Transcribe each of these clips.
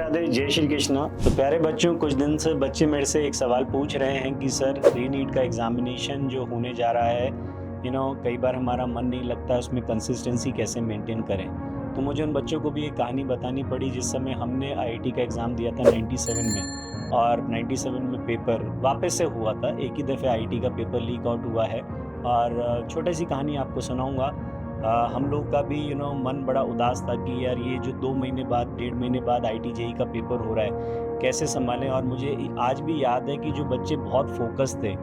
राधे जय श्री कृष्णा। तो प्यारे बच्चों, कुछ दिन से बच्चे मेरे से एक सवाल पूछ रहे हैं कि सर प्री नीट का एग्जामिनेशन जो होने जा रहा है, कई बार हमारा मन नहीं लगता, उसमें कंसिस्टेंसी कैसे मेंटेन करें। तो मुझे उन बच्चों को भी एक कहानी बतानी पड़ी जिस समय हमने आईआईटी का एग्ज़ाम दिया था 97 में, और 97 में पेपर वापस से हुआ था। एक ही दफ़े आईआईटी का पेपर लीक आउट हुआ है। और छोटी सी कहानी आपको सुनाऊंगा। हम लोग का भी मन बड़ा उदास था कि यार ये जो 2 महीने बाद, 1.5 महीने बाद आईआईटी जेईई का पेपर हो रहा है, कैसे संभालें। और मुझे आज भी याद है कि जो बच्चे बहुत फोकस थे,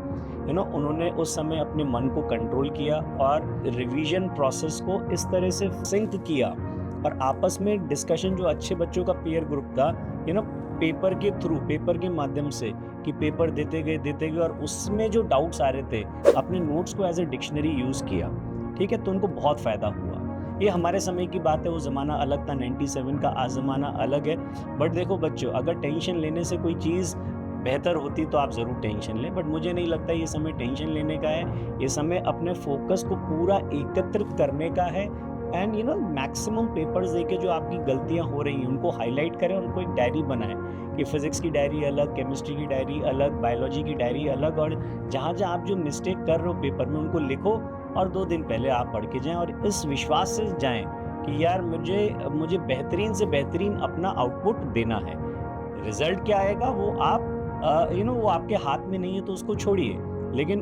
उन्होंने उस समय अपने मन को कंट्रोल किया और रिवीजन प्रोसेस को इस तरह से सिंक किया, और आपस में डिस्कशन, जो अच्छे बच्चों का पीयर ग्रुप था, पेपर के थ्रू, पेपर के माध्यम से, कि पेपर देते गए और उसमें जो डाउट्स आ रहे थे, अपने नोट्स को एज ए डिक्शनरी यूज़ किया। ठीक है, तो उनको बहुत फ़ायदा हुआ। ये हमारे समय की बात है, वो ज़माना अलग था 97 का, आज ज़माना अलग है। बट देखो बच्चों, अगर टेंशन लेने से कोई चीज़ बेहतर होती तो आप ज़रूर टेंशन लें, बट मुझे नहीं लगता ये समय टेंशन लेने का है। ये समय अपने फोकस को पूरा एकत्रित करने का है। एंड मैक्सिमम पेपर्स देके जो आपकी गलतियां हो रही हैं उनको हाईलाइट करें, उनको एक डायरी बनाएं कि फिज़िक्स की डायरी अलग, केमिस्ट्री की डायरी अलग, बायोलॉजी की डायरी अलग, और जहाँ जहाँ आप जो मिस्टेक कर रहे हो पेपर में उनको लिखो, और 2 दिन पहले आप पढ़ के जाएं, और इस विश्वास से जाएं कि यार मुझे बेहतरीन से बेहतरीन अपना आउटपुट देना है। रिजल्ट क्या आएगा वो आप वो आपके हाथ में नहीं है, तो उसको छोड़िए। लेकिन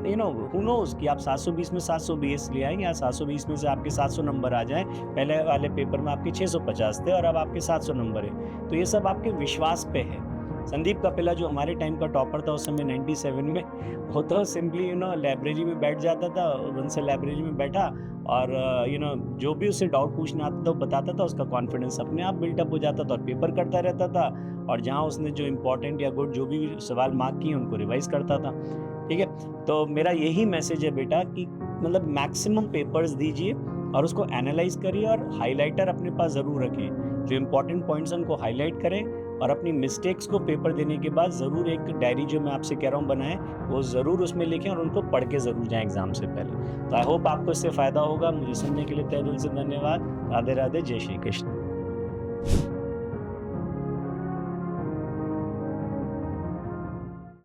हु नोज़ कि आप 720 में 720 ले आएँ, या 720 में से आपके 700 नंबर आ जाएँ। पहले वाले पेपर में आपके 650 थे और अब आपके 700 नंबर है। तो ये सब आपके विश्वास पे है। संदीप कपिला जो हमारे टाइम का टॉपर था उस समय 97 में, वो तो सिंपली लाइब्रेरी में बैठ जाता था, उनसे लाइब्रेरी में बैठा, और जो भी उससे डाउट पूछना आता था वो बताता था, उसका कॉन्फिडेंस अपने आप बिल्टअप हो जाता था और पेपर करता रहता था। और जहाँ उसने जो इम्पोर्टेंट या गुड जो भी सवाल मार्क किए उनको रिवाइज़ करता था। ठीक है? तो मेरा यही मैसेज है बेटा कि मतलब मैक्सिमम पेपर्स दीजिए और उसको एनालाइज़ करिए, और हाइलाइटर अपने पास ज़रूर रखें। जो इम्पोर्टेंट पॉइंट्स हैं उनको हाइलाइट करें, और अपनी मिस्टेक्स को पेपर देने के बाद ज़रूर एक डायरी, जो मैं आपसे कह रहा हूँ बनाएं, वो ज़रूर उसमें लिखें और उनको पढ़ के ज़रूर जाएं एग्ज़ाम से पहले। तो आई होप आपको इससे फ़ायदा होगा। मुझे सुनने के लिए तहे दिल से धन्यवाद। राधे राधे, जय श्री कृष्ण।